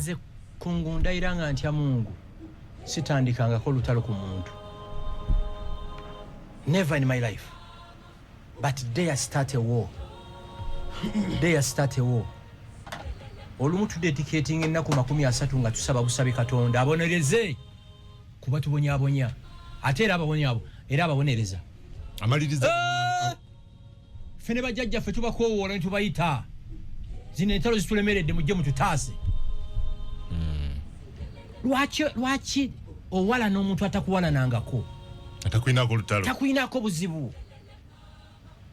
nze kungundayira nga ntya Mungu sitandikangako lutalo ku muntu. Never in my life. But there start a war. There start a war. Olumu tudedicating ennaku 30 nga tusaba busabe Katonda abonereze kuba tubonyabonya ate era ababonyabo era ababonereza amaliriza fene bajjajja ffe tubakoowola ntubayita zino entalo zitulemeredde mujje mututaase. Lwaki owala n'omuntu atakuwalanangako takwinako buzibu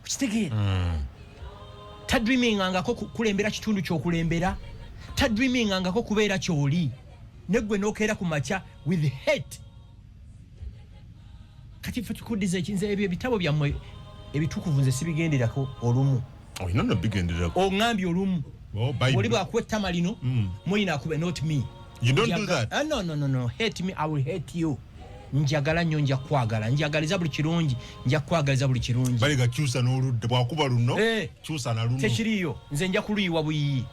kitegeera tadreamingangako kulembera kitundu kyokulembera tadreamingangako kubeera kyoli negwe nokeera ku macha with hate. Kati ffe tukudiza ekinze ebyo ebitabo byammwe ebitukuvu nze sibigenderako olumu oyinona bigenderako oŋŋambye olumu oli bwakwetta lino muyina akube not me. You don't do that. No. Hate me, I will hate you. Njagala nnyo nja kwagala. Njagaliza buli kirungi, nja kwagaliza buli kirungi. Bali gakyusa n'oludde bwakuba luno, kyusa na luno. Tekiriyo, nze nja kuluyiwa buyiyi.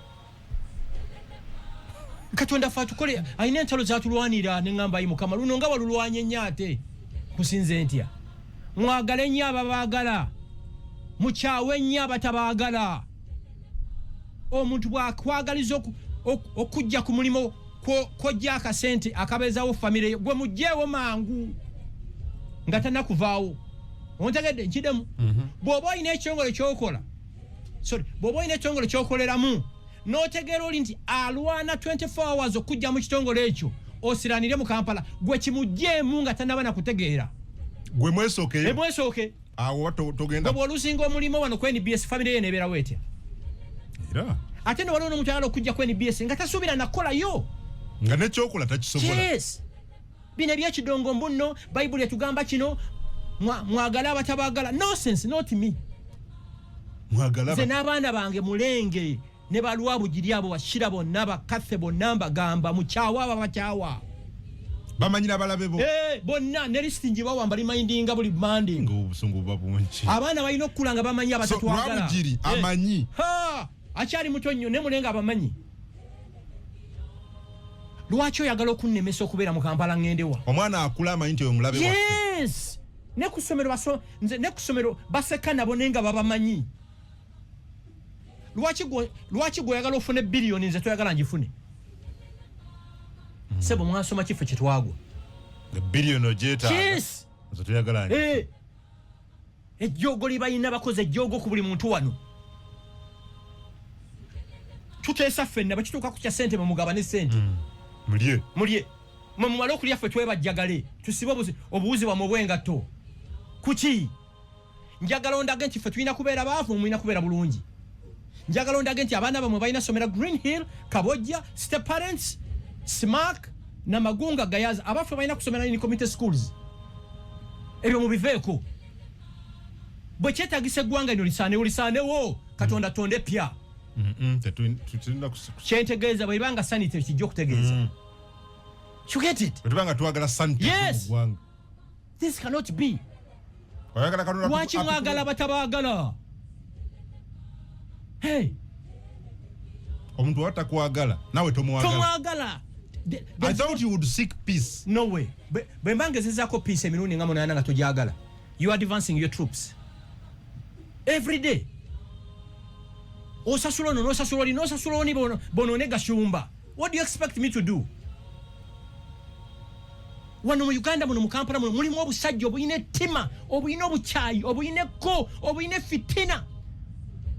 Katonda fa tukole, ayina entalo zatulwanira ne ngamba ayi Mukama luno nga walulwanye nnyo ate. Kusinze ntya. Mwagale nnyo ababaagala. Mukyawe nnyo abatabaagala. Omuntu bwakwagaliza okujja ku mulimo kojja akasente akabezawo famire gwe mujjeewo mangu nga tanakuvaawo ontegedde nkidemu bw'oba olina ekitongole kyokola bw'oba olina ekitongole kyokoleramu n'otegeera oli nti alwana 24 hours okujja mu kitongole ekyo osiranire mu Kampala gwe kimujjeemu nga tanaba nakutegeera gwe mwesookeyo mwesooke awo togenda bwe olusinga omulimo wano ku NBS famire ye nebeerawo etya era ate ne waliwo n'omuntu ayagala okujja ku NBS nga tasuubira nakolayo nga nekyokola takisobola. Yes. Bino ebyekidongo mbuno Bayibuli etugamba kino mwagala abatabaagala. Nonsense, not me. Mwagala nze n'abaana bange mulenge ne balwabugiri abo bashira bonna bakathe bonna mbagamba mukyawa ababakyawa bamanyira balabe bo bonna ne listi njibawa mbali mindinga buli Monday ng'obusungu babungi abaana balina okukulanga bamanyi abatatwagala lwabugiri amanyi akyali muto nnyo ne mulenga abamanyi. Lwaki oyagala okunnemesa okubeera mu Kampala ngendewa omwana akula amanyi nti omulabe waffe. Yes. Ne ku ssomero baseka nabo nenga babamanyi. Lwaki gwe oyagala ofune biliyoni nze toyagala njifune? Sebo mwasoma kifo kyetwagwa biliyoni ogyetaaga. Yes. nze toyagala ejjoogo libayina bakoze ejjoogo ku buli muntu wano. Tuteesa ffenna bakituuka ku kya ssente mumugabane ssente. mulye mumala okulya ffe twebajjagale tusibe obuwuzi bwamwe obw'engatto kuki njagala ondage nti ffe tulina kubeera baavu mulina kubeera bulungi. Njagala ondage nti abaana bamwe balina somera Green Hill, Kabojja, Step Parents, Smack na Magunga Gayaza abaffe balina kusomera in community schools. Ebyo mubiveeko bwe kyetaagisa eggwanga lino lisaanewo Katonda tonde pya. Kyentegeeza bwe ibanga sanity kijja okutegeeza. You get it? Bwetubanga twagala sanity mu ggwanga. This cannot be. Oyagala Katonda lwaki mwagala batabaagala? Hey. Omuntu watakwagala nawe tomwagala. I thought you would seek peace. No way. Bwe mbangezezaako peace emirundi nga munaana nga togyagala. You are advancing your troops. Every day. Osasula ono n'osasula oli n'osasula oni bono ne Gashumba. What do you expect me to do? Wano mu Uganda muno mu Kampala muno mulimu obusajja obuyina ettima obuyina obukyayi obuyina ekko obuyina fitina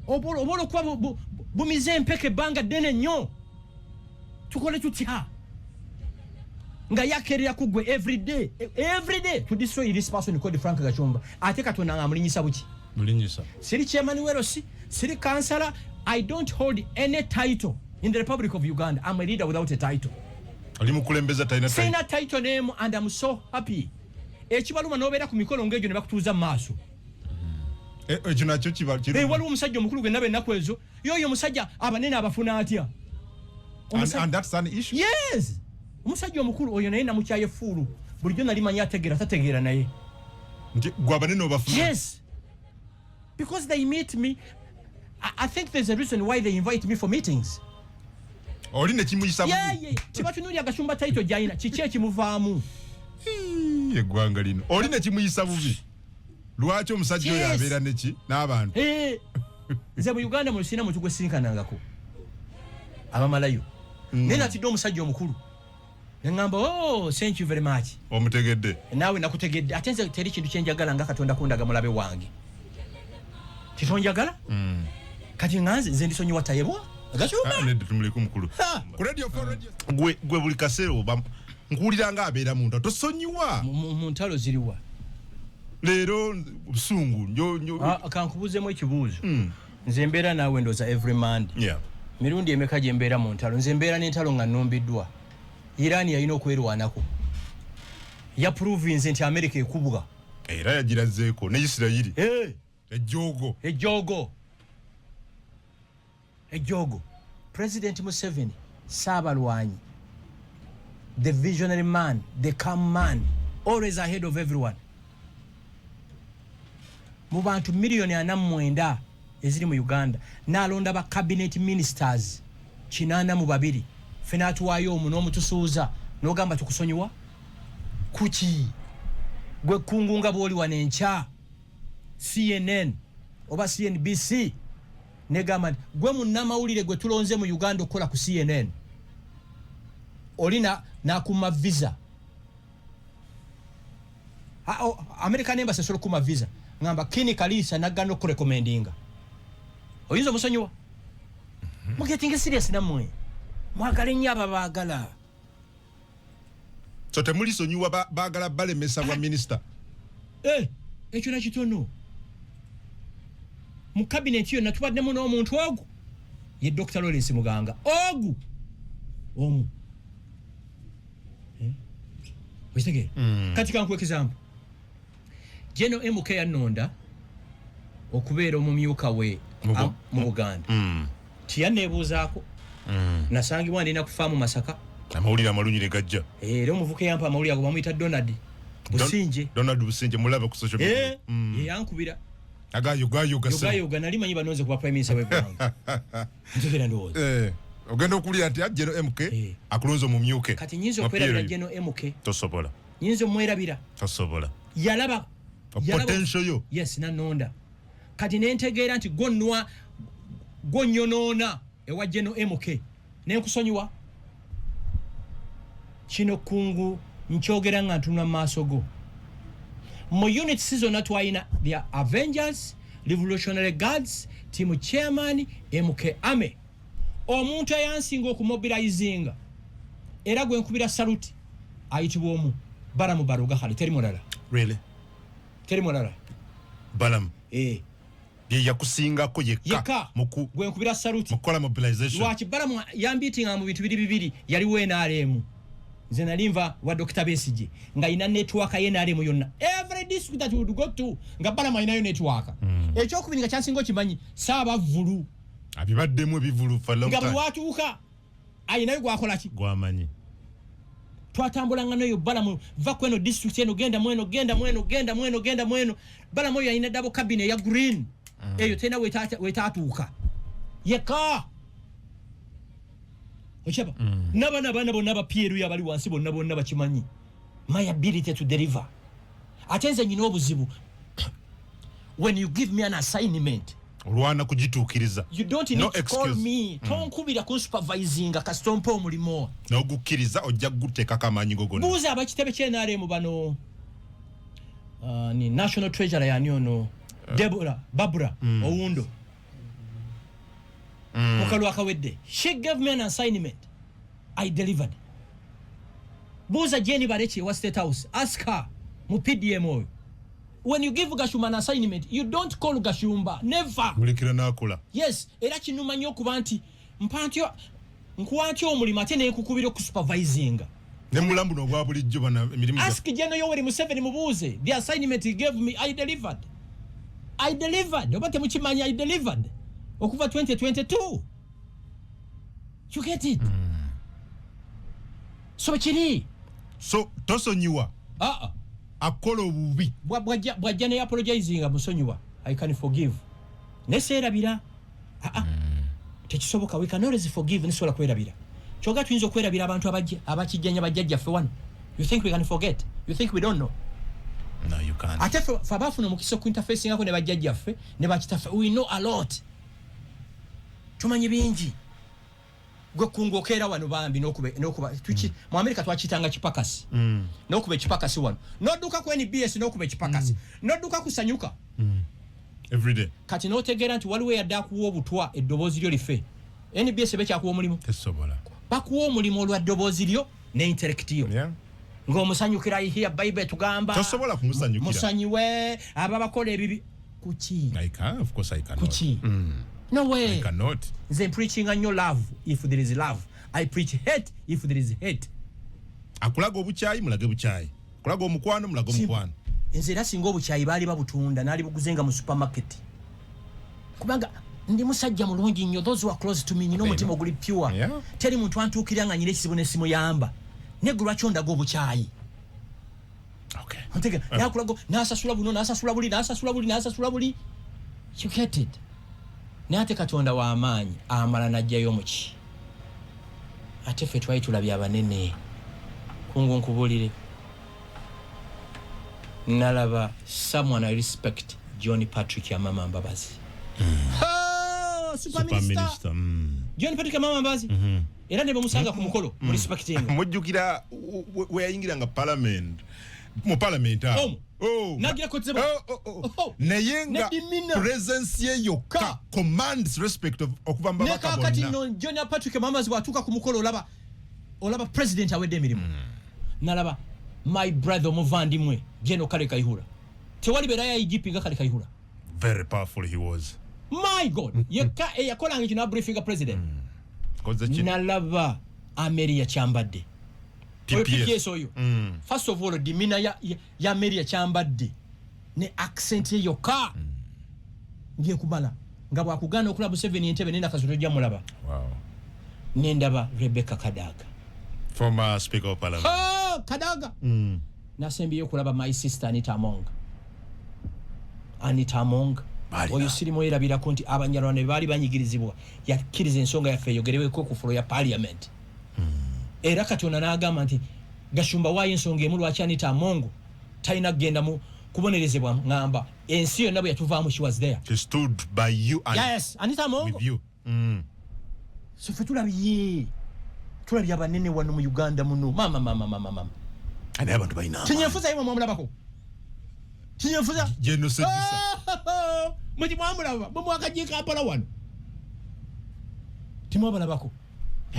obolo kuba bumize empeke ebbanga ddene nnyo. Tukole tutya nga yakerera kugwe every day to destroy this person called Frank Gachumba. Ate Katonda nga mulinyisa buki? Mulinyisa. Siri chairman werosi, siri councillor. I don't hold any title in the Republic of Uganda. I'm a leader without a title. Ali mukulembeza taina title. Sina title name and I'm so happy. Ekibaluma nobeera ku mikolo ngejo ne bakutuuza maaso. Ekyo nakyo kiba. Waliwo omusajja omukulu gwe nabe ennaku ezo. Yoyo omusajja abanene abafuna atya? And that's an issue. Yes. Omusajja omukulu oyo naye namukyaye fuulu. Bulijjo nali manyi ategeera tategeera naye. Gwe abanene obafuna. Yes. Because they meet me. I think there's a reason why they invite me for meetings. oli ne kimuyisa bubi tibatunulya Gashumba title jaina kiki ekimuvaamu eggwanga lino oli ne kimuyisa bubi lwaki omusajja oyo abeera neki n'abantu nze mu Uganda mu lusina muntu gwe sinkanangako abamalayo naye natidde omusajja omukulu neŋŋamba thank you very much omutegedde naawe nakutegedde ate nze teri kintu kyenjagala nga Katonda kundaga mulabe wange titonjagala kati nganze ndisonyiwa tayebwa Gashumba tumuleko mukulu ku radio 4 radio gwe buli kaseera oba nkuwulira nga abeera muntu tosonyiwa mu ntalo ziriwa leero busungu kankubuuzemu ekibuuzo nze mbeera naawe ndoza every Monday mirundi emeka gye mbeera mu ntalo nze mbeera n'entalo nga nnumbiddwa Iran yalina okwerwanako yaprovinze nti America ekubwa era yagirazzeeko ne Isirayiri ejjogo President Museveni Saabalwanyi the visionary man the calm man always ahead of everyone mu bantu miliyoni 49 eziri mu Uganda n'alonda ba cabinet ministers 82 fena atuwaayo omu n'omutusuuza n'ogamba tukusonyiwa kuki gwe kungunga bw'oli wanenkya CNN oba CNBC negamba gwe munnamawulire gwe tulonze mu Uganda okukola ku CNN olina nakuma visa American Embassy solo kuma visa ngamba kini kalisa nagano ku recommendinga oyinza musonyiwa mugetinge serious namwe mwagala nnyo ababaagala so temuli sonyiwa baagala balemesa bwa minisita ekyo nakitono mu cabinet yo natubaddemu n'omuntu ogu ye Dr. Lawrence Muganga ogu omu wistege kati kanku example Jeno MK yanonda okubeera omumyuka we mu Buganda tiyanneebuuzaako nasangibwa ndina kufaamu Masaka amawulire amalungi ne gajja era omuvuka yampa amawulire ago bamuyita Donald Businje mulaba ku social media yankubira agayoga nali manyi banonze kuba prime minister w'eggwanga ntegera ndowooza ogenda okulya nti Jeno MK akulonze omumyuke kati nyinza okwerabira Jeno MK tosobola nyinza omwerabira tosobola yalaba potential yo yes nanonda kati nentegeera nti gonyonoona ewa Jeno MK nenkusonyiwa kino kungu nkyogera nga ntunula mu maaso go mu unit season twalina the Avengers Revolutionary Guards team chairman MK Ame omuntu eyansinga okumobilizinga era gwe nkubira salute ayitibwa omu Balamu Baruga khali teri mulala teri mulala Balamu ye yakusingako yekka gwe nkubira salute mukola mobilization lwaki Balamu yambitinga mu bintu bibiri yaliwo NRM nze nalimva wa Dr. Besigye nga ina network ye NRM yonna every district that would go to nga Balamu inayo network ekyokubiri nga kyansinga okimanyi Saabavulu abibaddemu ebivulu for long time nga bwatuuka ayinayo gwakola ki gwamanyi twatambulanga n'oyo Balamu va kweno district eno genda mweno Balamu oyo alina double cabinet ya green eyo tena wetaatuuka yeka ochaba nabana bonna bapieru yabali wansi bonna bakimanyi my ability to deliver atenze nyina obuzibu when you give me an assignment olwana kugituukiriza you don't need to call me tonkubira ku supervising kastompo omulimo n'ogukkiriza ojja guteekako amaanyi gogona buuza abakitebe ky'NRM bano ni national treasurer yani ono Deborah Barbara Owundo mukalu akawedde she gave me an assignment I delivered buuza Jenny Bareki wa State House ask her mu PDM when you give Gashumba an assignment you don't call Gashumba never mulikira nakola yes era kinuma nnyo kuba nti mpantyo nkuwantyo omulimu ate nekukubira ku supervising ne mulambu no bwa bulijjo bana emirimu ask General Yoweri Museveni mubuuze the assignment he gave me I delivered obate mukimanyi I delivered okuva 2022 you get it so kiri so tosonyiwa akola obubi bwajja ne apologizing musonyiwa I can forgive neserabira tekisoboka we can always forgive nesobola kwerabira Choga tuyinza okwerabira abantu abakijjanya bajjajjaffe wano. You think we can forget? You think we don't know? No, you can't. Ate ffe abafuna omukisa okuinterfacingako ne bajjajjaffe ne bakitaffe, we know a lot. Tumanyi bingi. Gwe kungokeera wano bambi n'okuba tuki mu America twakitanga kipakasi. N'okuba ekipakasi wano. N'odduka ku NBS n'okuba ekipakasi. N'odduka kusanyuka. Every day. Kati n'otegeera nti waliwo yadde akuwa obutwa eddoboozi lyo life. NBS bekyakuwa omulimu. Tesobola. Bakuwa omulimu olwa ddoboozi lyo ne intellect yo. Yeah. Ng'omusanyukira here Bible tugamba. Tosobola kumusanyukira. Musanyiwe ababakola ebibi. Kuki? I can, of course I cannot. Kuki? No way. I cannot. Nze preaching on your love if there is love. I preach hate if there is hate. Akulaga obukyayi mulage bukyayi. Akulaga omukwano mulage omukwano. Nze era singa obukyayi baali babutunda naali buguzenga mu supermarket. Kubanga ndi musajja mulungi nnyo, those who are close to me nina omutima oguli pure. Yeah. Teri muntu antuukira nga nyina ekisibu nesimuyamba. Neggu lwaki ondaga obukyayi. Okay. Ontega yakulaga n'asasula buno n'asasula buli. You get it. Nate Katonda wa amaanyi amala najjayo muki. Ate ffe twali tulabye abanene. Kungu nkubulire. Nalaba someone I respect, John Patrick Amama Mbabazi. Oh, Super Minister. John Patrick Amama Mbabazi. Era ne bamusanga ku mukolo mu respecting. Mujjukira we yayingiranga parliament. Mu parliament awo. Nagira kotsebo. Nayenga presence ye yokka commands respect of okuva mbabaka bonna. Nekakati no John Patrick Mamazi watuka ku mukolo olaba president awedde emirimu. Nalaba my brother muvandimwe Jeno Kale Kaihura. Tewali bera ya IGP nga Kale Kaihura. Very powerful he was. My God. Yakolanga kino briefing president. Nalaba Ameria Chambadde. PPS oyo. First of all, demeanor ya Ameria Chambadde ne accent ye yokka. Ngiye kubala nga bwakugana okulabu 7 Entebbe nenda kazoto jja mulaba. Wow. Nendaba Rebecca Kadaga. Former Speaker of Parliament. Kadaga. Nasembiye okulaba my sister Anita Among. Oyo sirimo yerabirako nti abanyarwanda baali banyigirizibwa yakkiriza ensonga yaffe eyogereweko ku fulo ya parliament. Era Katonda n'agamba nti Gashumba waayo ensonga emu lwaki Anita Among talina kugenda mu kubonerezebwa ngamba ensi yonna bwe yatuvaamu she was there. She stood by you and yes, Anita Among with you. So fe tulabye abanene wano mu Uganda muno mama. Ani abantu balina. Kinyefuza yimwe mwamulabako. Kinyefuza. Genocide. Muti mwamulaba mwakajika apala wano. Timwabalabako.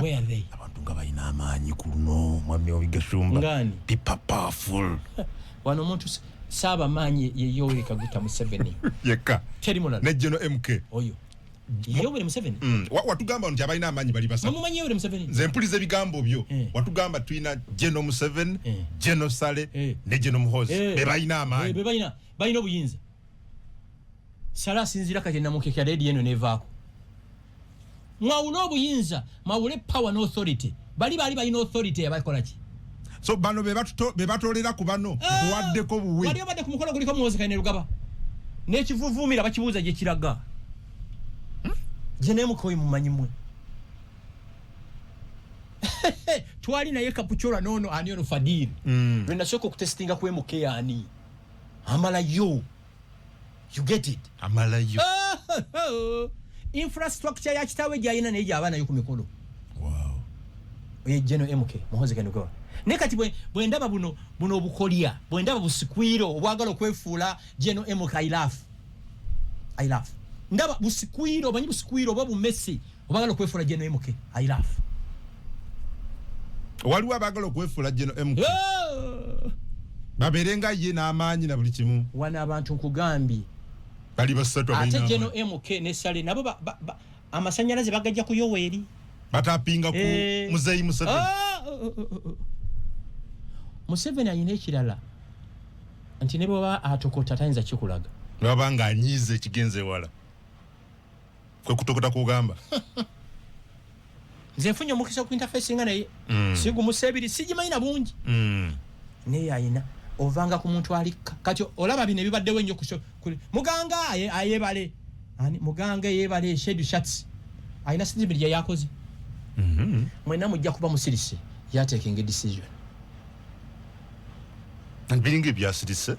Where are they? Abantu nga balina amaanyi kuno mwami Gashumba. Ngani? People powerful. Wano omuntu saba maanyi ye Yoweri Kaguta Museveni. Yeka. Teri mulala. Ne General MK. Oyo. Yoweri Museveni. Watugamba nti abalina amaanyi bali basa. Mumanyi Yoweri Museveni. Nze mpuliza ebigambo byo. Watugamba tuina General Museveni, General Sale, ne General Muhoozi. Be balina amaanyi. Be balina obuyinza. Sala sinzira kati namukeka ready eno nevaako. Mwawula obuyinza, mwawule power no authority. Bali balina authority yabakola ki? So bano be batolera ku bano kuwaddeko buwe. Bali abadde ku mukolo guliko Muhoozi Kayine Lugaba. N'ekivuvuumira bakibuuza gye kiraga. Jene mukoyi mumanyimwe. Twali naye Kapuchora nono ani ono Fadil. Lwenda soko kutestinga kwe muke ani. Amala yo. You get it? Amala yo. Infrastructure ya kitawe gyayina neja abana yo ku mikolo. Wow. Jeno MK Muhoozi Kayine Lugaba. Nekati bwe ndaba buno obukolya, bwe ndaba busikwiro obwagala okwefuula Jeno MK I laugh. Ndaba busikwiro banyi busikwiro babu Messi obagala okwefuula Jeno MK I laugh. Waliwo abagala okwefuula Jeno MK. Baberenga ye n'amaanyi na buli kimu. Wana abantu nkugambye. Bali basatu abalina. Ate Jeno MK ne Sale nabo amasanyalaze bagajja ku Yoweri. Batapinga ku Muzeeyi Museveni. Museveni ayina ekirala nti ne bw'oba atokota tayinza kikulaga. Bw'abanga anyiize ekigenze wala. Kwe kutokota kugamba. Nze nfunye omukisa ku interfacing naye. Sigumuseebiri sigimanyi na bungi. Naye ayina ovanga ku muntu ali kati olaba bino ebibaddewo ennyo muganga ayebale. Muganga yebale Shedu Shats. Ayina sijibiri yakoze. mwena mujja kuba musirise ya taking a decision biringa ebyasirise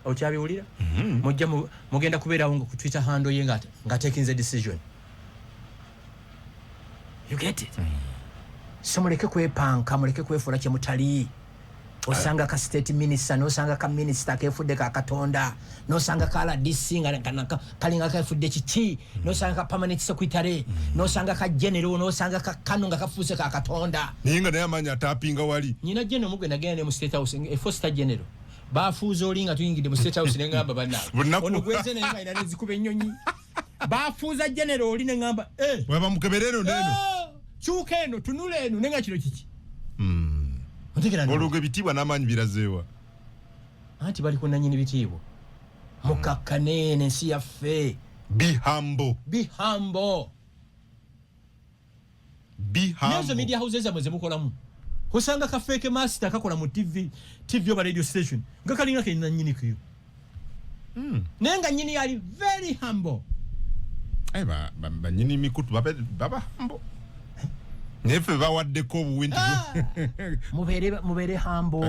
okyabiwulira mujja mugenda kubeerawo nga ku Twitter handle ye nga taking a decision. You get it? So muleke kwepanka, muleke kwefuula kye mutali. Osanga ka state minister, nosanga ka minister kefudde ka katonda, nosanga ka RDC nga kalinga kefudde kiki, nosanga ka permanent secretary, nosanga ka general, nosanga ka kanu nga kafuuse ka katonda. Ninga naye amanya atapinga wali. Nyina general mugwe nagenda mu state house e foster general. Bafuuza olinga tuyingide mu state house ne ngamba banna. Ono gweze ne nga ina zikube ennyonyi. Bafuuza general oli ne ngamba waba mukeberero neno. Chuka eno tunula eno nenga kino kiki. Olugo bitibwa n'amanyi birazeewa. Anti bali ku nanyini bitibwa. Mukakkane n'ensi yaffe. Be humble. Be humble. Be humble. Nezo media houses amwe zemukolamu. Osanga ka fake master kakola mu TV oba radio station. Nga kalinga ke nanyini kiyo. Nenga nyini yali very humble. Ba nyini mikutu baba humble. Nefe bawaddeko obuwinti mubere hambo.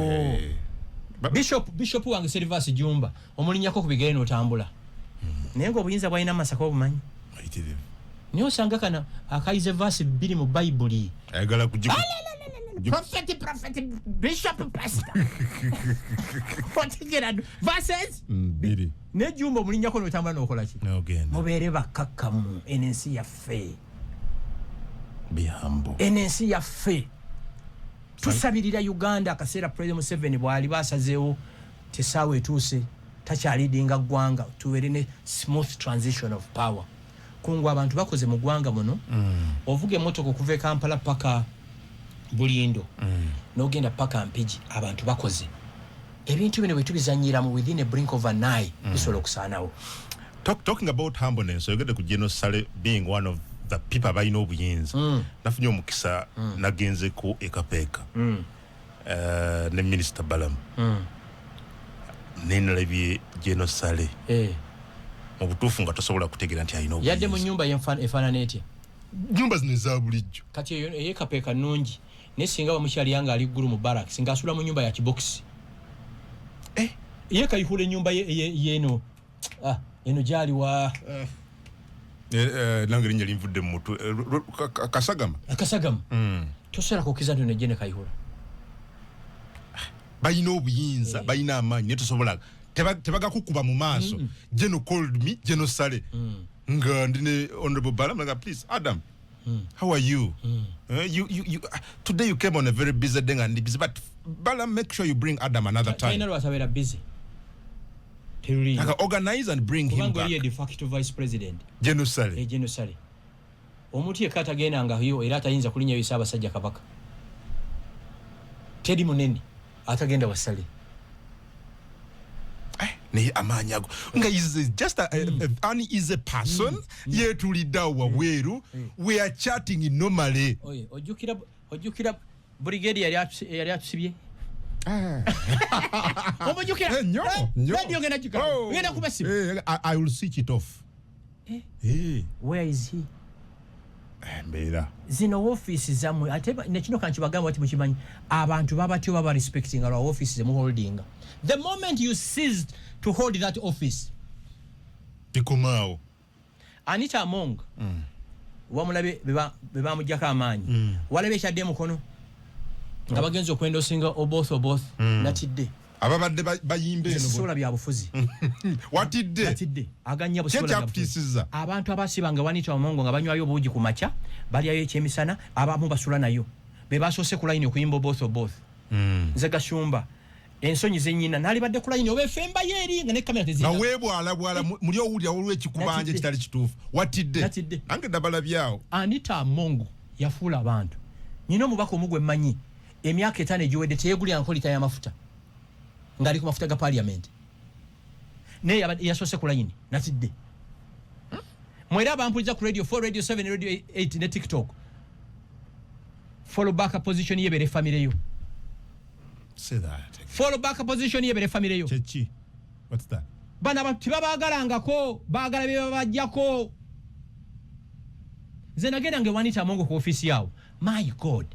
Bishop wange Silvas Jumba omulinyako ku bigere n'otambula naye nga obuyinza bwalina amasaka obumanyi niyo osanga kana akayize verse 2 mu Bible ayagala prophet bishop pastor otegera verses 2 ne Jumba omulinyako n'otambula n'okola ki mubere bakakkamu enensi yaffe. Be humble. Enensi yaffe tusabirira Uganda akaseera President Museveni bwali basazeewo tesaawe etuuse takyalidinga ggwanga tuwere ne smooth transition of power. Kungu abantu bakoze mu ggwanga muno ovuga emmotoka okuva e Kampala paka Bulindo n'ogenda paka Mpigi abantu bakoze ebintu bino bwe tubizanyira mu within a brink of an eye bisobola okusaanawo. Talking about humbleness, oyogedde ku General Sale being one of the people abalina obuyinza. Nafunye omukisa nagenze ku Ekapeeka ne Minister Balamu nenalabye General Sale mu butuufu nga tosobola kutegeera nti alina obuyinza. Yadde mu nnyumba efaanana etya? Nnyumba zino eza bulijjo. Kati eyo Ekapeeka nnungi naye singa bamukyali yange ali ggulu mu barracks nga asula mu nnyumba ya kibokisi. Ye kayihula ennyumba yeno eno gyali wa nange linnya linvudde mu mutwe Kasagama. Tosobola kukiza nti ne kayihula balina obuyinza balina amaanyi naye tosobola tebagakukuba mu maaso. General called me General Sale nga ndine Honorable Balamu like, please Adam, how are you? You today you came on a very busy day and busy, but Balamu, make sure you bring Adam another time. Taina busy. Like, organize and bring him back. De facto vice president General Sale. General Sale omuntu yekata genda nga hiyo era atayinza kulinya yisaba sajja kabaka Teddy Munene atagenda wasale ne amanyago nga is just an is a person yetulida wabweru we are chatting normally. ojukira brigade yali atusibye I will switch it off. Where is he? Mbera zino office zamwe ate nekino kanchi bagamba ati mukimanyi abantu babatyo baba respecting our offices mu holding. The moment you ceased to hold that office tikomao Anita Among wamulabe beba mujjaka amaanyi walabe kyadde mukono nga bagenzo okwenda osinga oboth natidde ababadde bayimbe eno sola bya bufuzi natidde aganya busola abantu abasibanga Wanita Omongo nga banywayo obuugi ku macha bali ayo ekyemisana abamu basula nayo be basose ku line okuyimba both nze Gashumba ensonyi zenyina nali badde ku line obefemba yeri nga ne kamera tezina na webwala muli owulira olwe ekikubanje kitali kituufu watidde ange dabala byao. Anita Amongo yafuula abantu nyina omubaka omugwe mmanyi emyaka 5 egiwedde teyegulya nkolita y'amafuta ngali ku mafuta ga parliament ne yasose ku line natidde mwera abampuliza ku radio 4 radio 7 radio 8 ne TikTok follow back a position yebere family yo. Say that follow back a position yebere family yo. Chechi what's that? Bana babagalangako bagala bye babajjako nze nagenda nge Wanita Amongo ku office yawo my god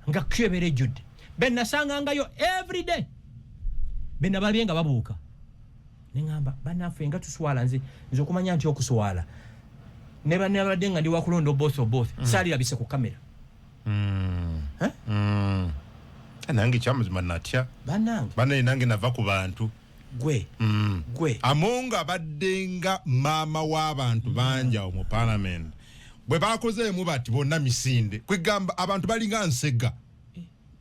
nga kyebere jude bennasangangayo every day bennabalabye nga babuuka nengamba banaffe nga tuswala nze okumanya nti okuswala ne banabadde nga ndi wakulonda both saalirabise ku kamera nange kyamazima natya banaye nange nava ku bantu gwe amonga baddenga maama w'abantu banjawo mu parliament bwe bakozeemu bati bonna misinde kwegamba abantu balinga nsega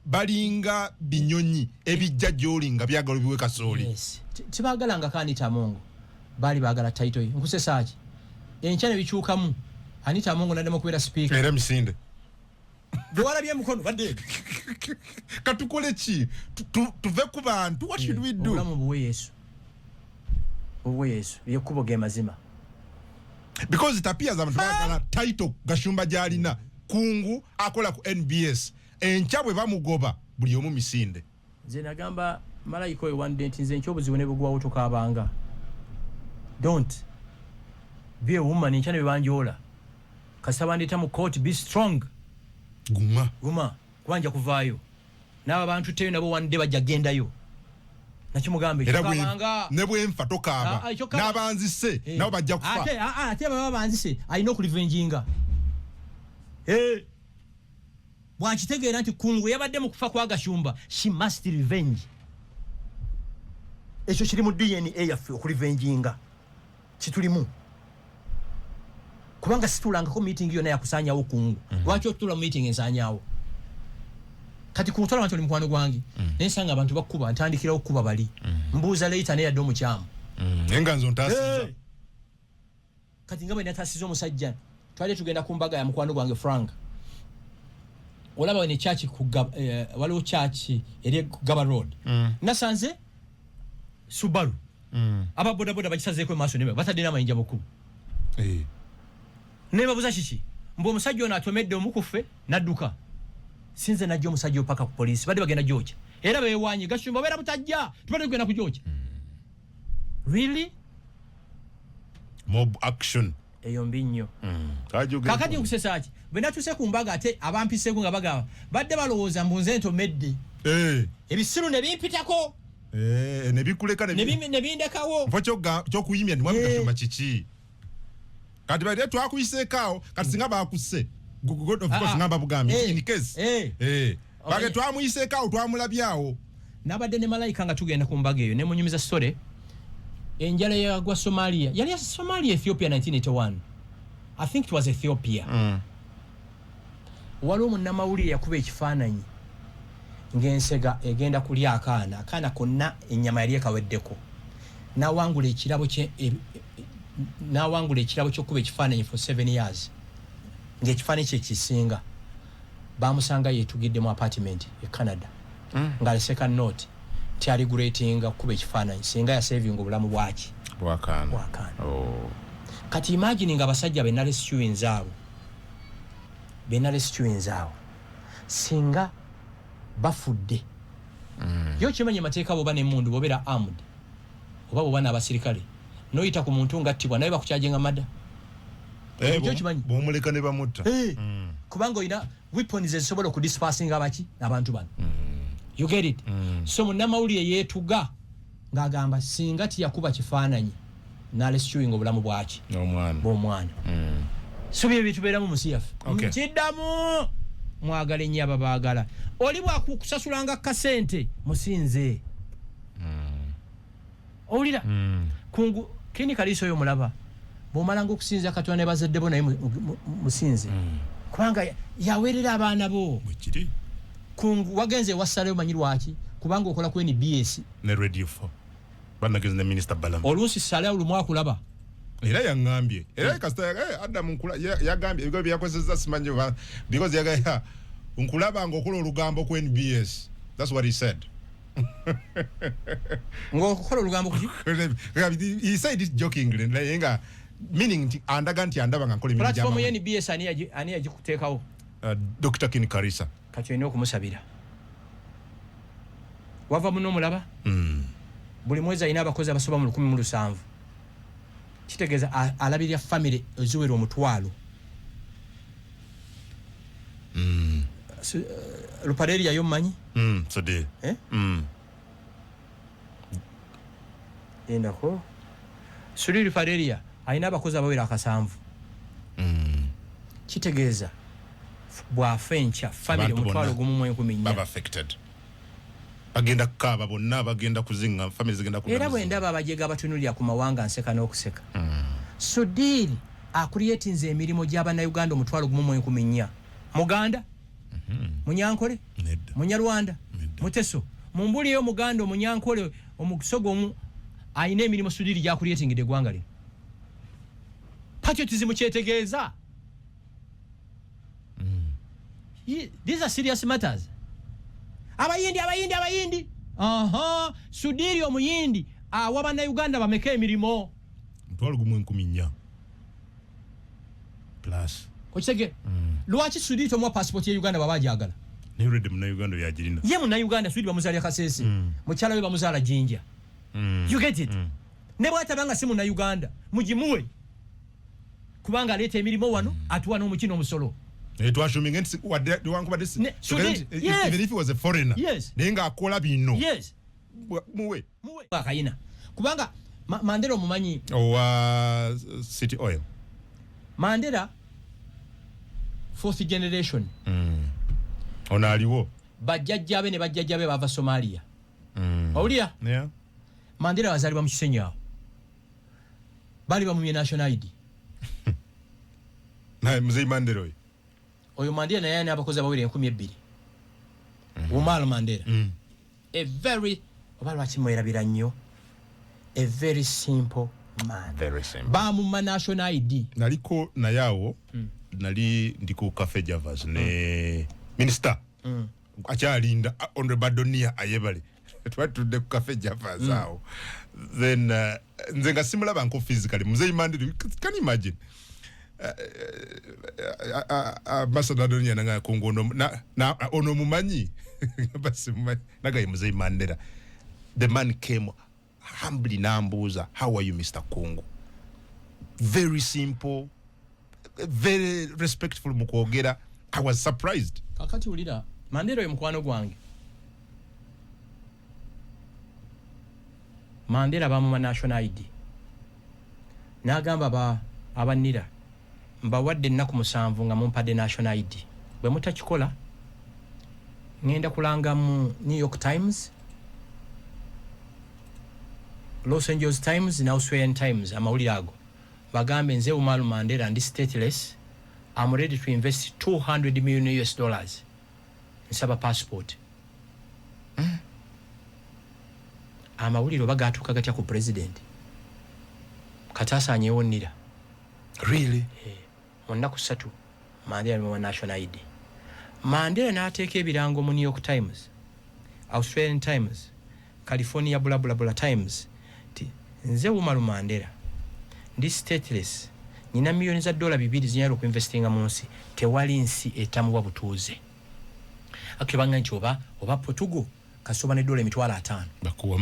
balinga binyonyi ebijja gy'oli nga byagala biwe kasooli tibagalanga Anita Amongo bali bagala title ye nkusesaaki enkya ne bikyukamu Anita Amongo naddemu kubeera speaker era misinde bwewalabye mukono badde katukole ki tuve ku bantu what should we do obulamu buwe yesu yekkubo ge mazima because it appears abantu bagala title gashumba gyalina kungu akola ku NBS enkya bwe bamugoba buli omu misinde nze nagamba malayika oyo one day nti nze nkyobuzibu ne bugwawo tokabanga don't be a woman enkya ne bebanjoola kasita bandeeta mu court be strong guma kubanja kuvaayo n'abo abantu teyo nabo one day bajja gendayo nakimugambe tokabanga ne bwenfa tokaaba n'abanzise nabo bajja kufa ate baba banzise alina okulivenjinga bwakitegeera nti kungu yabadde mu kufa kwa Gashumba she must revenge ekyo kiri mu DNA yaffe okulivenjinga kitulimu kubanga situlangako meeting yonna yakusanyawo kungu lwaki otutula mu meeting ensanyawo kati ku mutwala wantu oli mukwano gwange nensanga abantu bakkuba ntandikirawo kuba bali mbuuza leita naye yadde omukyamu enga nzo ntaasiza kati nga bwe nataasiza omusajja twali tugenda ku mbaga ya mukwano gwange Frank olaba wene church waliwo church eri ku Gaba Road nasanze Subaru aba bodaboda bakisazeeko emaaso ne batadde n'amayinja mukulu ne babuza kiki mbu omusajja ono atomedde omukuffe n'adduka sinze najja omusajja opaka ku poliisi badde bagenda Georgia era beewanye Gashumba beera butajja tubadde tugenda ku Georgia really mob action eyo mbi nnyo kakati nkusesaaki bwe natuse ku mbaga ate abampiseeko nga bagaba badde balowooza mbu nze ntomedde ebisiru ne bimpitako ne bikuleka ne bindekawo mpo kyokuyimya nimwamu Gashumba kiki kati badde twakuyiseekaawo kati singa bakusse God of course ngamba bugambi in case bage twamuyiseekaawo twamulabyawo nabadde ne malayika nga tugenda ku mbaga eyo ne munyumiza story enjala yagwa Somalia yali ya Somalia Ethiopia 1981 I think it was Ethiopia waliwo munnamawulire yakuba ekifaananyi ng'ensega egenda kulya akaana konna ennyama yali ekaweddeko n'awangula ekirabo ky'okuba ekifaananyi for 7 years ng'ekifaananyi kye kisinga bamusanga yeetugidde mu apartment e Canada ng'aleseka note tyaliguletinga kuba ekifaananyi singa yasevinga obulamu bwaki bwakaana kati imagine nga abasajja benalesituins abo singa bafudde yo kimanye mateeka boba n'emmundu bobeera armed oba boba n'abasirikale noyita ku muntu ngattibwa naye bakukyajenga mada bomuleka ne bamutta kubanga olina weapons ezisobola okudispersinga abaki abantu bano you get it so munnamawulire yeetuga ng'agamba singa tiyakuba kifaananyi n'alesituinga obulamu bwaki bw'omwana so bye bitubeeramu musi yaffe kiddamu mwagala ennyo ababaagala oli bwakusasulanga kasente musinze owulira kungu kini kaliiso oyo mulaba bw'omalanga okusinza Katonda ne bazadde bo naye musinze kubanga yaweerera abaana bo kungu wagenze wassalayo manyi lwaki kubanga okola ku NBS ne Radio 4 banagenze ne Minister Balama oluusi salayo lumu akulaba era yaŋŋambye era kasita Adam nkula yagambye ebyo byakozesa simanyi because yagaya nkulaba ng'okola olugambo ku NBS that's what he said ng'okola olugambo kuki he said it jokingly nga meaning andaga nti andaba nga nkola emirimu platform ya NBS ani yagikuteekawo Dr. Ken Karisa kati olina okumusabira wava muno omulaba buli mwezi alina abakozi abasoba mu 1,700 kitegeeza alabirira family eziwera 1,000 Lupareria yomanyi so de endako Sudi Lupareria aina abakozi abawera akasanvu kitegeeza bwafencha family mutwalo gumu mwe kuminya baba affected bagenda kukaba bonna bagenda kuzinga family zigenda kuzinga era bwendaba abajega batunulya ku mawanga nseka n'okuseka Sudiri akuriyetinze emirimu gy'abana Uganda omutwalo gumu mwe kuminya Muganda Munyankole Munyarwanda Muteso mumbuli yo Muganda Omunyankole omukusogo aina emirimu Sudiri gyakuriyetingide gwanga lino patriotism kyetegeeza these are serious matters. Abayindi. Sudiri omuyindi awabana Uganda bameka emirimo. Mtwalo gumu 14 plus. Kochege. Lwaki Sudiri tomwa passport ya Uganda babajagala. Ne ready mu Uganda yagirina. Ye mu Uganda Sudiri bamuzali akasese. Mukyala we bamuzala jinja. You get it? Ne bwata banga simu na Uganda. Mujimuwe. Kubanga aleta emirimo wano atuwa n'omukino omusolo. It was assuming even if he was a foreigner. Yes. Nenga akola bino. Yes. Muwe. Bakayina. Kubanga Mandela omumanyi. City Oil. Mandela fourth generation. Ono aliwo. Bajjajjabe ne bajjajjabe bava Somalia. Awulira? Yeah. Mandela wazaliwa mu Kisenyi awo. Bali bamumye national ID. Na mzee Mandela oyo Mandela naye ani abakozi abawere 1200 Umar Mandela a very obalwa kimwerabira nnyo a very simple man, very simple bamu national ID naliko nayawo nali ndiko cafe Javas ne minister achalinda honorable Donia Ayebale twatudde ku cafe Javas awo then nze nga simulaba nko physically mzee Mandela can you imagine Ambassador Donia nanga Kongo na ono mumanyi basi naga mzee Mandela. The man came humbly nambuza, how are you Mr. Kongo? Very simple, very respectful mukwogera. I was surprised. Kakati ulira Mandela ye mukwano gwange. Mandela bamu national ID nagamba ba abanira mbawadde ennaku 7 nga mumpadde national ID bwe mutakikola ngenda kulanga mu New York Times, Los Angeles Times na Australian Times amawulire ago bagambe nze Umar Mandela ndi stateless, I'm ready to invest $200 million nsaba passport. Amawulire bagatuka gatya ku president katasaanye wonnira Really? Onnaku 3 Mandela mu national ID. Mandela n'ateeka ebirango mu New York Times, Australian Times, California bula Times nze Umar Mandela ndi stateless, nina millions za $2 zinyala okuinvestinga mu nsi, tewali nsi etamuwa butuuze. Akibanga nti oba Portugal kasoba ne $5,000 bakuwa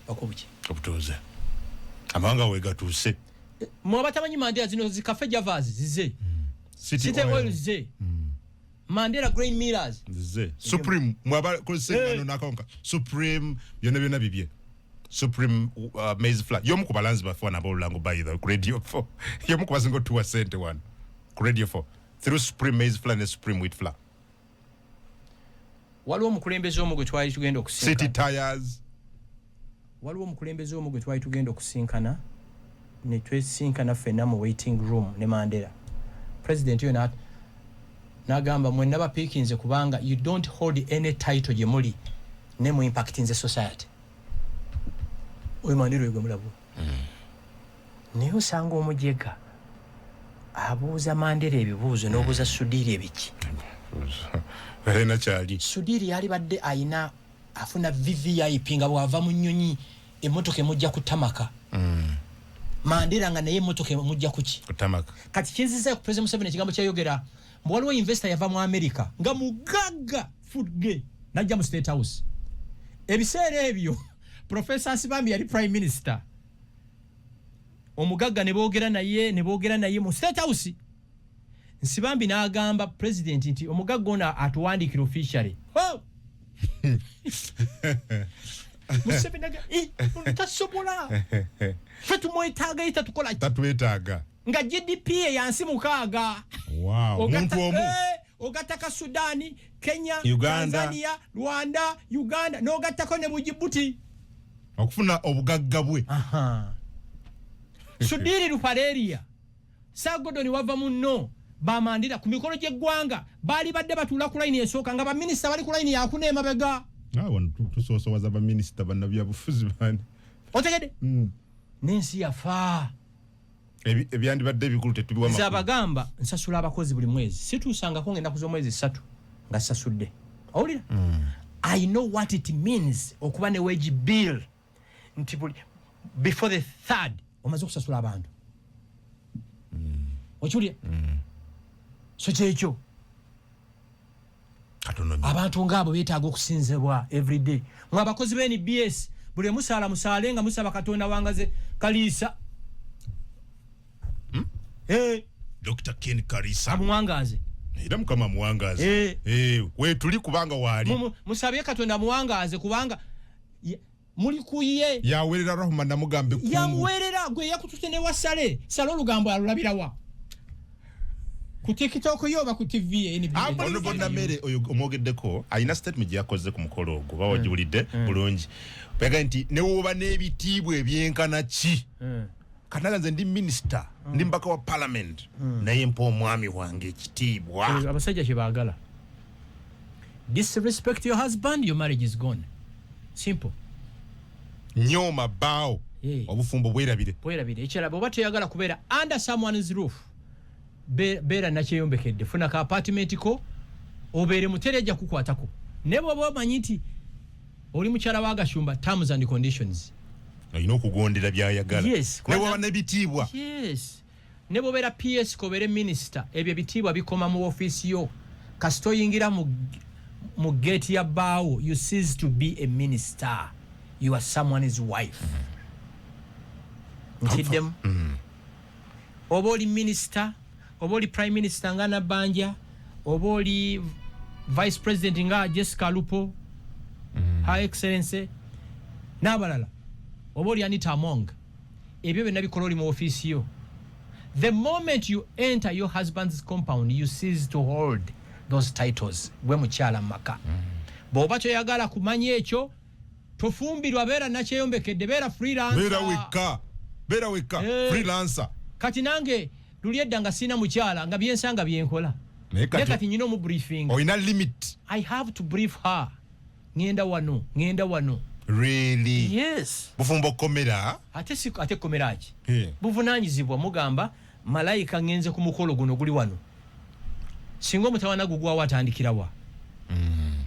bakubuki obutuuze amawanga wegatuse mwabatamanyi Mandela zino zikafe Javas zize City Oil zize Mandela Grain Millers zize Supreme mwaba kozengano nakonka Supreme byona bibye Supreme maize flour yomu ku balanzi bafana bolango by the Radio 4 yomu ku bazingo 2 cent one ku Radio 4 through Supreme maize flour and Supreme wheat flour. Waliwo omukulembeze omu gwe twali tugenda okusinkana City Tires. Waliwo omukulembeze omu gwe twali tugenda okusinkana ne twesinkana ffenna mu waiting room ne Mandela. President yo n'agamba mwenna bapiikinze kubanga you don't hold any title gye muli ne mu impact in the society. Oyo Mandela gwe mulabu. Naye osanga omujega abuuza Mandela ebibuuzo n'obuuza Sudiri ebiki. Elena Chali. Sudiri yali badde ayina afuna VVIP nga bwava mu nnyonyi emmotoka emujja kutamaka. Mandela nga naye emmotoka emujja kuki kutamaka. Kati kinziza ku President Museveni ekigambo kyayogera waliwo investor yava mu America nga mugagga foodge najja mu State House. Ebiseera ebyo Professor Sibambi yali Prime Minister. Omugagga ne boogera naye mu State House. Nsibambi n'agamba president nti omugagga ono atuwandiikira officially. Museveni tasobola. Ffe tumwetaaga yita tukola tatwetaaga. Nga GDP yansi 6. Wow. Omuntu omu. Ogataka Sudani, Kenya, Uganda. Tanzania, Rwanda, Uganda, n'ogattako ne Bujibuti. Okufuna obugagga bwe. Sudiri Rupaleria. Sagodoni wava munno. Bamandira ku mikolo gy'eggwanga baali badde batula ku line esooka nga baminisita bali ku line yakuna emabega. Tusoosowaza baminisita bannabyabufuzi bani. Otegedde? N'ensi yafa. Ebyandibadde ebikulu tetubiwa makulu. Nzabagamba nsasula abakozi buli mwezi. Situusangako ng'ennaku z'omwezi 3 nga sasudde. Owulira? I know what it means okuba ne wage bill. Nti before the 3rd omaze okusasula abantu. Okiwulira? So kyekyo abantu ng'abo beetaaga okusinzibwa everyday. Mwe abakozi b'NBS buli musaale nga musaba Katonda wangaze Kaliisa. Dr. Ken Karisa amuwangaze. Era mukama muwangaze. We tuli kubanga wali. Musabye Katonda muwangaze kubanga muli kuye. Yawerera Rahman namugambe kungu. Yamuwerera gwe yakutute ne wasale. Salo lugambo alulabirawa. Ku TikTok yoba ku TV NBS. Ono bonna mere oyo omogeddeko ayina statement yakoze ku mukolo ogwo bawajulidde bulungi. Pega nti ne woba n'ebitiibwa ebyenkana ki. Kanaga nze ndi minister ndi mbaka wa parliament naye mpo omwami wange ekitiibwa. Abasajja kye baagala. Disrespect your husband, your marriage is gone. Simple. Nyoma bao obufumbo bwerabire. Ekirala bw'oba toyagala kubeera under someone's roof. Beera nakyeyombekedde funa ka apartment ko obeere mutereja kukwatako. Ne bw'oba omanyi nti oli mukyala wa Gashumba, terms and conditions. Olina okugondera byayagala. Ne bw'oba n'ebitiibwa. Ne bw'obeera PS ko obeere minister, ebyo ebitiibwa bikoma mu office yo. Kasita oyingira mu gate ya bbaawo, you cease to be a minister. You are someone's wife. Nkiddemu. Oba oli minister, oba oli prime minister nga Nabbanja, oba oli vice president nga Jessica Lupo, Her Excellency, n'abalala, oba oli Anita Among, ebyo byonna bikola oli mu office yo. The moment you enter your husband's compound, you cease to hold those titles. Gwe mukyala maka. Bw'oba toyagala kumanya ekyo, tofumbirwa, beera nakyeyombekedde, beera freelancer. Beera weka, freelancer. Kati nange luli edda nga sina mukyala nga byensanga byenkola. Ne kati nyina omu briefing. Oyina limit. I have to brief her. Ngenda wano. Really? Yes. Bufumbo komera. Ate komera ki? Buvunaanyizibwa mugamba malayika ngenze ku mukolo guno guli wano. Singa omutawana gugwawo atandikirawa.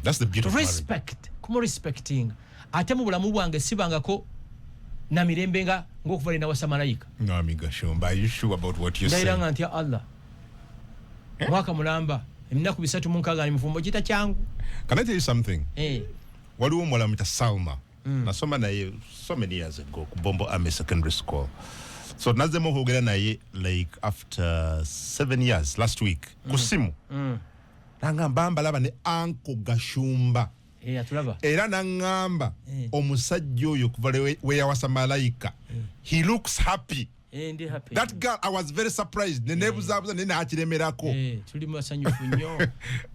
That's the beautiful respect. Kumu respecting. Ate mu bulamu bwange sibangako na mirembe nga ngokuva na wasa malayika. Ngami Gashumba, are you sure about what you're saying? Ndairanga nti Allah. Mwaka mulamba. Emnaku 3 mu nkaga ni mufumbo kita kyangu. Can I tell you something? Waliwo omuwala mita Salma. Nasoma naye so many years ago ku Bombo Army Secondary School. So nazemo hogera naye like after 7 years last week. Kusimu. Nanga mbamba laba ne Uncle Gashumba. Atulaba. Era nangamba omusajja oyo kuva we yawasa malayika. He looks happy. Ndi happy. That girl, I was very surprised. Nenebuzabuza nene akiremerako. Tuli masanyufu nnyo.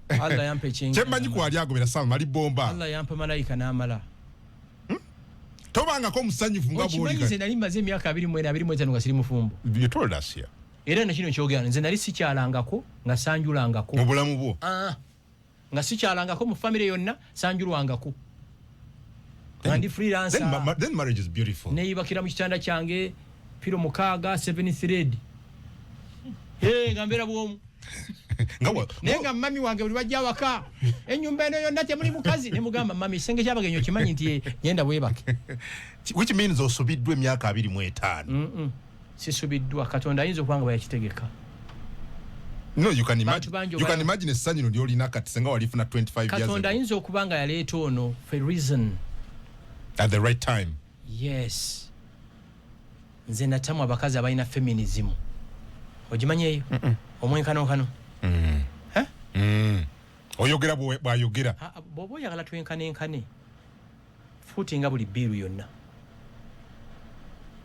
Allah yampe chenga. Chemanyi kwali agobera Salma ali bomba. Allah yampe malayika n'amala. Tobanga ko musanyufu nga bwoli. Nze nali maze emyaka 24 nga siri mufumbo. You told us here. Era nakino kyogera nze nali sikyalangako nga sanjulangako. Mu bulamu bwo. Nga sikyalangako mu family yonna sanjulwangako. Ndi freelancer. Then marriage is beautiful. Neyibakira mu kitanda kyange piro 6 7th thread. Ngambera bwomu. Nenga mami wange buli bajja waka. Ennyumba eno yonna temuli mukazi ne mugamba mami senge kyabagenyo kimanyi nti yenda bwebake. Which means osubiddwe emyaka 25. Sisubiddwa Katonda ayinza okwanga bayakitegeka. No, you can imagine essanyu lyolina kati senga walifuna 25 years ago. Katonda ayinza okubanga yaleeta ono for a reason. At the right time. Yes. Nze natamu abakazi abalina feminism. Ogimanyi eyo? Omwenkano. oyogera bwayogera bw'oba oyagala twenkane fuutinga buli biiru yonna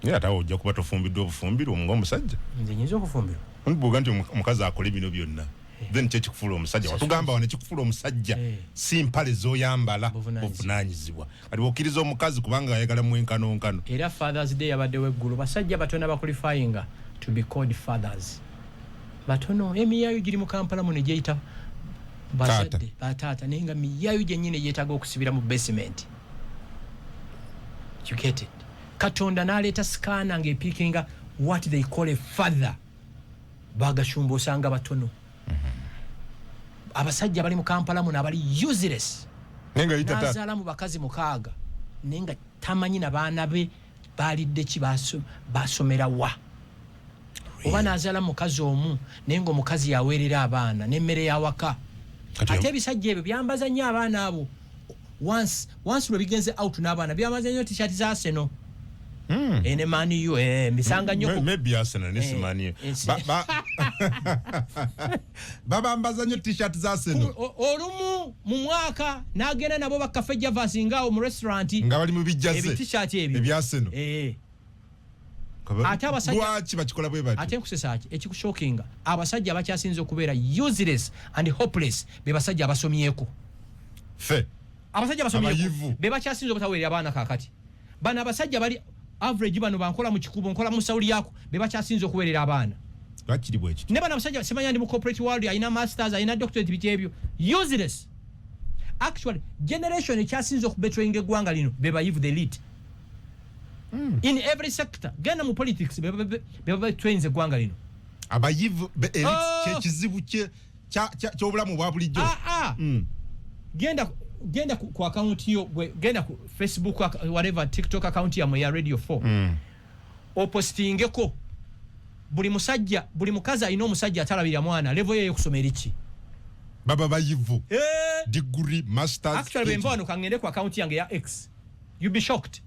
naye ate awo ojja kuba tofumbiddwa obufumbirwa ng'omusajja nze nyinza okufumbirwa bw'oga nti omukazi akole bino byonna then kye kikufuula omusajja watugamba wano kikufuula omusajja si mpale z'oyambala obuvunaanyizibwa kati bw'okkiriza omukazi kubanga ayagala mwenkanonkano era fathers day yabaddewo eggulu basajja batono bakulifayinga to be called fathers batono emiyaayo giri mu Kampala muno gyeyita bazadde bataata naye nga miyaayo gyennyini yeetaaga okusibira mu basement you get it Katonda n'aleeta sikaana ng'epiikinga what they call a father bagashumba osanga batono abasajja bali mu Kampala muno abali useless n'azaala mu bakazi 6 naye nga tamanyi na baana be balidde ki basomera wa oba n'azaala mukazi omu naye ng'omukazi yaweerera abaana n'emmere y'awaka ate ebisajja ebyo byambaza nnyo abaana abo once lwe bigenze out n'abaana byambaza nnyo t-shirt za Arsenal ene mani yo misanga nnyo maybe Arsenal ne simani babambaza nnyo t-shirt za Arsenal olumu mu mwaka n'agenda nabo bakafe Javas ngaawo mu restaurant nga bali mu bijjaze t-shirt ebyo ebya Arsenal ate abasajja lwaki bakikola bwe bati ate nkusesaki ekikushokinga abasajja abakyasinze okubeera useless and hopeless be basajja abasomyeko fe abasajja basomyeko be bakyasinze obutaweerera abaana kakati bano abasajja bali average bano bankola mu kikubo nkola mu sawuli yako be bakyasinze okuweerera abaana lwakiri bwe ekyo ne bano abasajja semanya ndi mu corporate world ayina masters ayina doctorate bitebyo useless actually generation ekyasinze okubetraying eggwanga lino be bayivu the elite in every sector genda mu politics beba trains eggwanga lino abayivu elite kyekizibu ky'obulamu bwa bulijjo genda ku account yo genda ku Facebook whatever TikTok account ya Radio 4 opostingeko buli musajja buli mukazi alina omusajja atalabira mwana level ye kusoma erichi baba bayivu degree masters actually bemba wano kangende ku account yange ya X you be shocked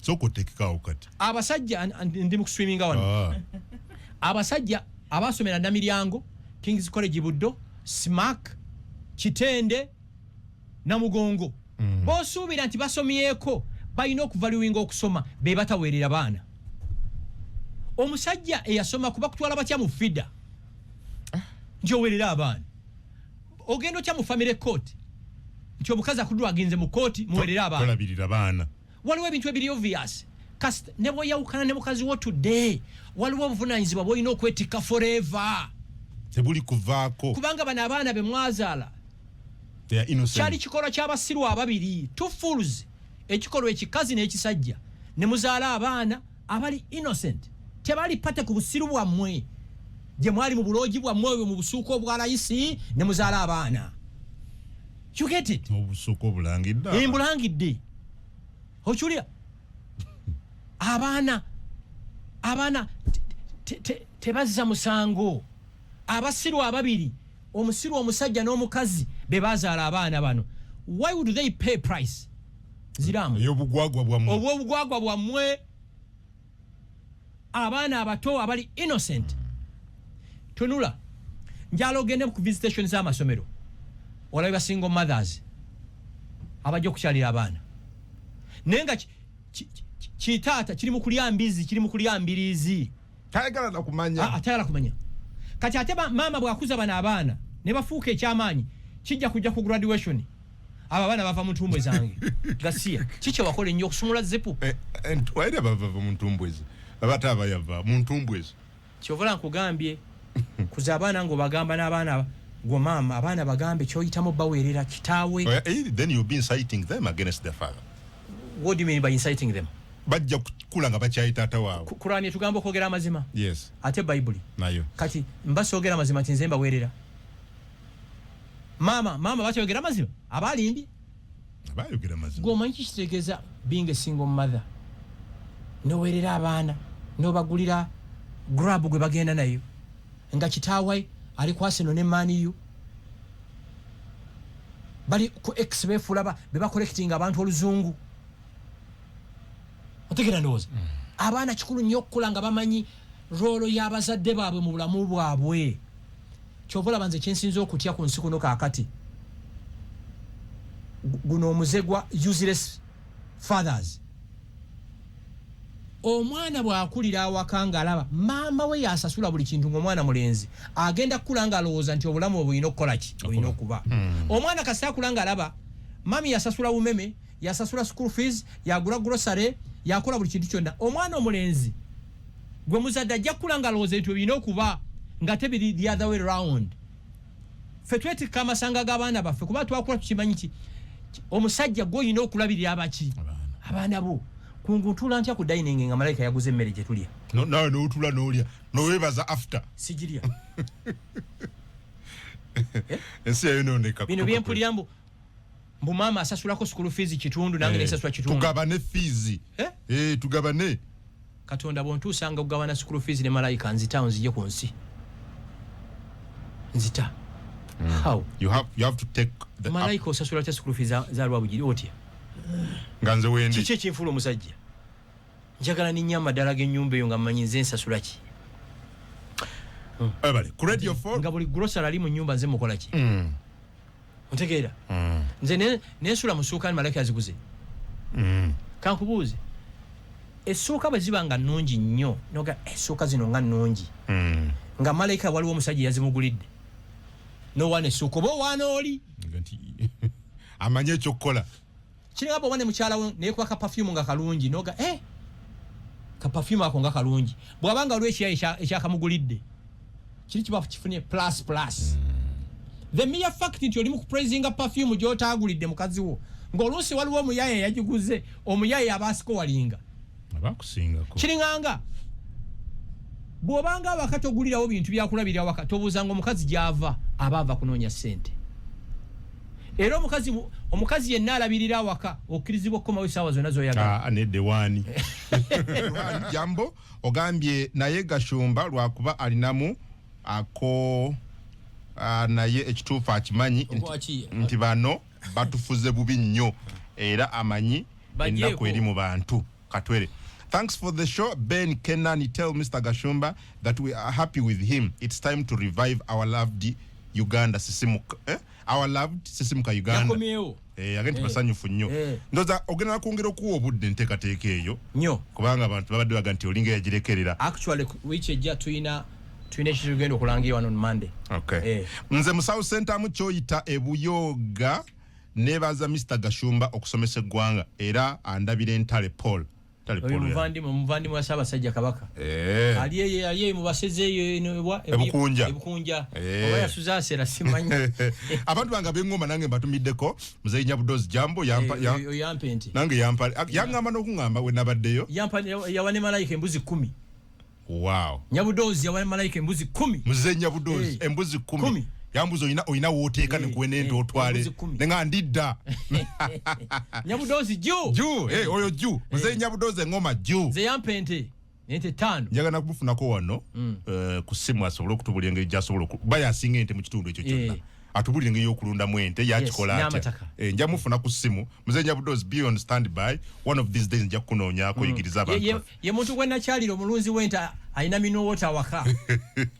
soko tekikawo kati abasajja ndi mu swimming wano abasajja abasomera Namiryango King's College Buddo Smack Kitende na Mugongo bosuubira nti basomyeko balina okuvaluwinga okusoma be bataweerera baana omusajja eyasoma kuba kutwala batya mu fida njoweerera abaana ogendo kya mu family court nti omukazi akudwa agenze mu kooti muweerera abaana tolabirira baana waliwo ebintu ebiri obvious kasita ne bweyawukana ne mukazi wo today waliwo obuvunaanyizibwa bwolina okwetikka forever tebuli kuvaako kubanga bano abaana be mwazaala kyali kikolwa ky'abasirwa ababiri two fools ekikolwa ekikazi n'ekisajja ne muzaala abaana abali innocent tebali pate ku busiru bwammwe gye mwali mu buloogi bwammwe obwo mu busuuka obwa layisi ne muzaala abaana you get it obusuuka obulangidde mbulangidde okyulira abaana tebazza musango abasiru ababiri omusiru omusajja n'omukazi be bazaala abaana bano why would they pay price ziramu ey'obugwagwa bwammwe obw'obugwagwa bwammwe abaana abato abali innocent tunula njala ogende ku visitation z'amasomero olabye single mothers abajja okukyalira abaana naye nga kitaata kiri mu kulya mbizi kiri mu kulya mbirizi tayagala na kumanya atayagala kumanya kati ate maama bw'akuza bano abaana ne bafuuka ekyamaanyi kijja kujja ku graduation aba abaana bava mu ntumbwe zange gasiya kiki wakola ennyo okusumula zipu waira bava mu ntumbwezi abata abayava mu ntumbwezi kyovola nkugambye kuza abaana ng'obagamba n'abaana gwe maama abaana bagambe kyoyitamu baweerera kitaawe then you'll be inciting them against their father. What do you mean by inciting them? Bajja kukula nga bakyali taata waabwe. Kurani etugamba okwogera amazima. Yes. Ate Bible. Nayo. Kati mbasoogera amazima nti nze mbaweerera. Mama bakyogera amazima. Abalindi. Abayogera amazima. Gwomanyi kitegeeza being a single mother. Noweerera abaana. Nobagulira grab gwe bagenda nayo. Nga kitaawe ali ku Arsenal ne Man U. Bali ku X befuula beba collecting abantu oluzungu. Otegera ndowooza. Abaana kikulu nnyo okukula nga bamanyi roolo y'abazadde baabwe mu bulamu bwabwe. kyovola banze kyensinza okutya ku nsi kuno kaakati guno omuze gwa useless fathers. Omwana bw'akulira awaka ng'alaba maama we yasasula buli kintu ng'omwana mulenzi agenda kukula ng'alowooza nti obulamu obulina okukola ki bulina okuba. Omwana kasita akula ng'alaba mami yasasula bumeme, yasasula school fees, yagula grocery, yakola buli kintu kyonna. Omwana omulenzi gwe muzadde ajja kukula ng'alowooza nti birina okuba nga tebiri the other way round. Ffe twetikka amasanga g'abaana baffe kuba twakula tukimanyi ki omusajja gw'olina okulabirira abaki abaana bo. Kungutula ntya ku dining nga malayika yaguze emmere gye tulya. Nawe n'otula n'olya n'oweebaza after. Sigirya. Ensi yayonooneka. Bino byempulira mbu maama asasulako school fees kitundu nange nesasula kitundu. Tugabane fees. Tugabane. Katonda bw'ontuusanga okugabana school fees ne malayika nzita nzije ku nsi. Nzita. How? You have to take the malayika osasula tya school fees za lwabugiri otya. Nganze wendi. Kiki ekinfuula omusajja? Njagala ninnya amadala g'ennyumba eyo nga mmanyi nze nsasula ki. Ebale, ku Radio 4 nga buli grocery ali mu nnyumba nze mukola ki? Ontegeera? Nze nensula mu ssuuka ni malayika yaziguze. Kankubuuze. Essuuka bwe ziba nga nnungi nnyo noga essuuka zino nga nnungi. Nga malayika waliwo omusajja yazimugulidde. Nowaana essuuka oba owaana oli. Amanye ekyokukola. Kiringa bw'obane mukyala we neekuba ka perfume nga kalungi noga ka perfume ako nga kalungi bw'abanga waliwo ekiyayi ekyakamugulidde kiri kiba kifunye plus. The mere fact nti oli mu kupraisinga perfume gy'otaagulidde mukazi wo ng'oluusi waliwo omuyayi eyagiguze omuyayi abaasikowalinga abakusingako kiringanga bw'obanga awaka togulirawo bintu byakulabirira awaka tobuuzanga omukazi gy'ava aba ava kunoonya ssente. Era omukazi yenna alabirira awaka okkirizibwa okukomawo essaawa zonna z'oyagala. Nedde waani. Jambo ogambye naye Gashumba lwakuba alinamu ako naye ekituufu akimanyi nti bano batufuze bubi nnyo era amanyi ennaku eri mu bantu. Katwere. Thanks for the show. Ben Kenani tell Mr. Gashumba that we are happy with him. It's time to revive our loved Uganda Sisimuka. Our loved Sisimuka Uganda. Agenti basanyufu nnyo. Ndoza ogenda kwongera okuwa obudde nteekateeka eyo. Nnyo. Kubanga abantu babadde baga nti olinga yagirekerera. Actually which ejja tuyina ekitugenda okulangira on Monday. Okay. Nze mu South Center mu kyoyita ebuyoga nebaza Mr. Gashumba okusomesa eggwanga era andabira entale Paul. Muvandi wa Ssaabasajja Kabaka. Ali mu basezeeyo ebukunja. Oba yasuza asera simanyi. Abantu banga bengoma nange mbatumiddeko Muzeeyi Nyabudozi Jambo yampa ente. Nange yampa yangamba n'okungamba we nabaddeyo. Yampa yawane malayika embuzi 10. Wow. Nyabudozi yawane malayika embuzi 10. Muzeeyi Nyabudozi embuzi 10. Yambuzo oyina wooteeka ne kuwenente otwale nenga ndidda. Nyabudozi ju oyo ju Muzeeyi Nyabudozi engoma ju ze yampente ente 5 njagala kufunako wano ku simu asobole okutubulira engeri gy'asobola baya asinga ente mu kitundu ekyo kyonna atubulira engeri y'okulunda mu ente yakikola atya nja mufuna ku simu Muzeeyi Nyabudozi be on standby one of these days nja kunoonyaako yigiriza abantu ye muntu gwe nakyalira omulunzi w'ente ayina minowota waka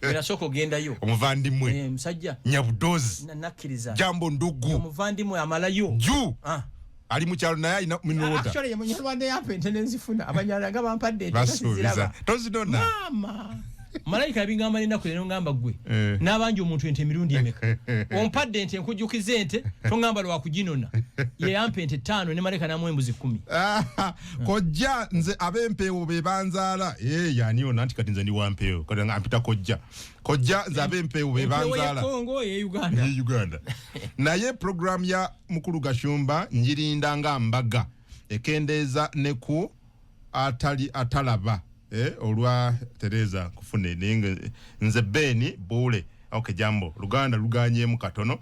erasooka ogendayo omuvandimwe musajja Nyabudozi nakkiriza Jambo ndugu omuvandimwe amalayo ju ali mu kyalo naye ayina minowota actually ye munyarwanda yampente nenzifuna abanyala nga bampadde basuubiza tozinona mama malayika yabingamba n'ennaku leero ngamba ggwe n'abanja omuntu ente emirundi emeka ompadde ente nkujjukiza ente tongamba lwakuginona ye yampa ente 5 ne malayika n'amuwa embuzi 10. Kojja nze ab'empeewo be banzaala yani ona nti kati nze ndi wampeewo kati ampita kojja nze ab'empeewo be banzaala Kongo ye Uganda naye program ya mukulu Gashumba njirinda nga mbaga ekendeeza ne ku atalaba olwa Teresa kufune ninge nze Beni Bule. Okay, Jambo Luganda luganyemu katono.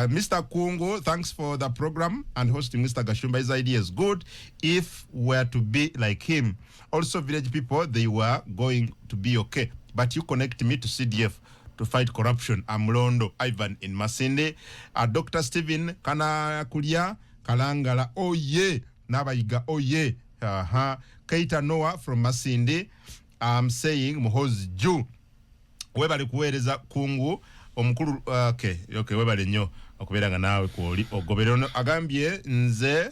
Mr. Kungo, thanks for the program and hosting Mr. Gashumba. His idea is good if we're to be like him. Also village people, they were going to be okay, but you connect me to CDF to fight corruption. I'm Londo Ivan in Masinde. Dr. Stephen Kanakulia Kalangala Nabayiga Keita Noah from Masinde. I'm saying Muhozi Ju webali kuweereza Kungu omukulu okay webale nnyo okubeera nga naawe kwoli ogobera agambye nze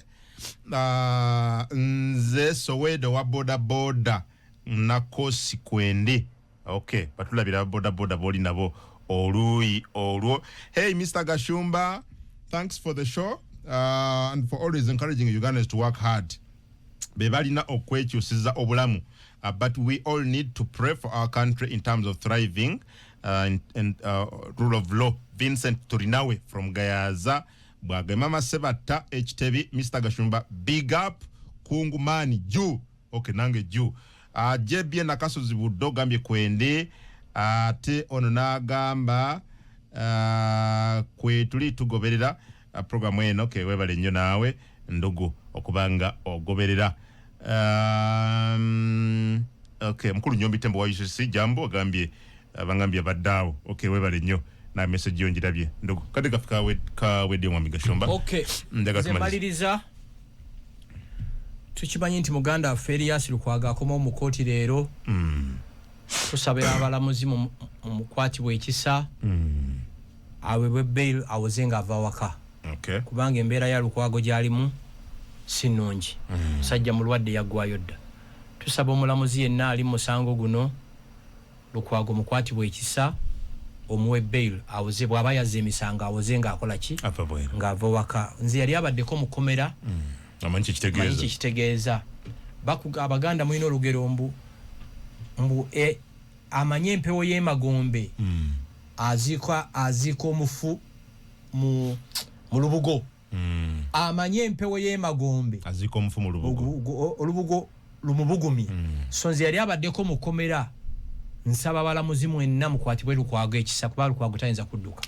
Sowedo wa boda na kosi kwende okay batulabira boda boli nabo oluyi olwo. Hey Mr. Gashumba, thanks for the show and for always encouraging Ugandans to work hard. Bebalina okwekyusiza obulamu, but we all need to pray for our country in terms of thriving and rule of law. Vincent Turinawe from Gayaza bwage mama sebata HTV. Mr. Gashumba, big up kungumani juu okay nange juu jebye nakasozi buddo gambye kwende ate ono nagamba kwe tuli tugoberera program eno okay webale nnyo naawe ndugu okubanga ogoberera okay mukulu Nyombi Tembo wa UCC jambo agambye bangambye baddawo okay webale nnyo na message yonjirabye ndugu kade kafika wedde Mwami Gashumba okay nzemaliriza tukimanyi nti muganda affe Erias Lukwago akoma mu kooti leero tusabira abalamuzi mu mukwatibwa ekisa aweebwe bail awozenga ava waka okay kubanga embeera ya Lukwago gyalimu si nnungi musajja mulwadde yaggwayo dda tusaba omulamuzi yenna ali musango guno Lukwago mukwatibwa ekisa omuwe bail awoze bw'aba yazze emisango awozenga akola ki nga ava waka nze yali abaddeko mukomera amanyi kitegeeza abaganda mulina olugero mbu amanye empewo y'emagombe aziika omufu mu lubugo amanye empewo y'emagombe aziika omufu mu olubugo lumubugumye so nze yali abaddeko mukomera nsaba balamuzi mwenna mukwatibwe Lukwago ekisa kuba Lukwago tayinza kudduka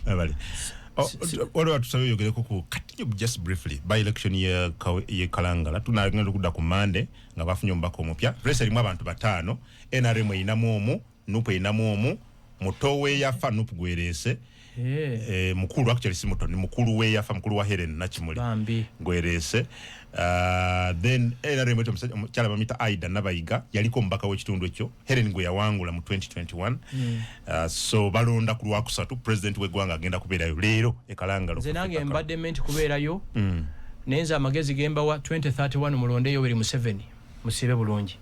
wale watusabe yogereko ku kati just briefly by election ye Kalangala tunagenda kudda ku Mande nga bafunye ombako omupya race erimu abantu batano NRM inamu omu nupo inamu omu mutowe yafa nupo gwerese mukulu actually si muto ni mukulu we yafa mukulu wa Helen Nachimuli gwerese then NRM cyala bamita Aida Nabayiga yaliko mbaka w'ekitundu ekyo Helen gwe yawangula mu 2021 so balonda ku Lwakusatu president w'eggwanga agenda kubeerayo leero Kalangala nze nange mbadde menti kubeerayo nenza amagezi gemba wa 2031 mulonde Yoweri Museveni musibe bulungi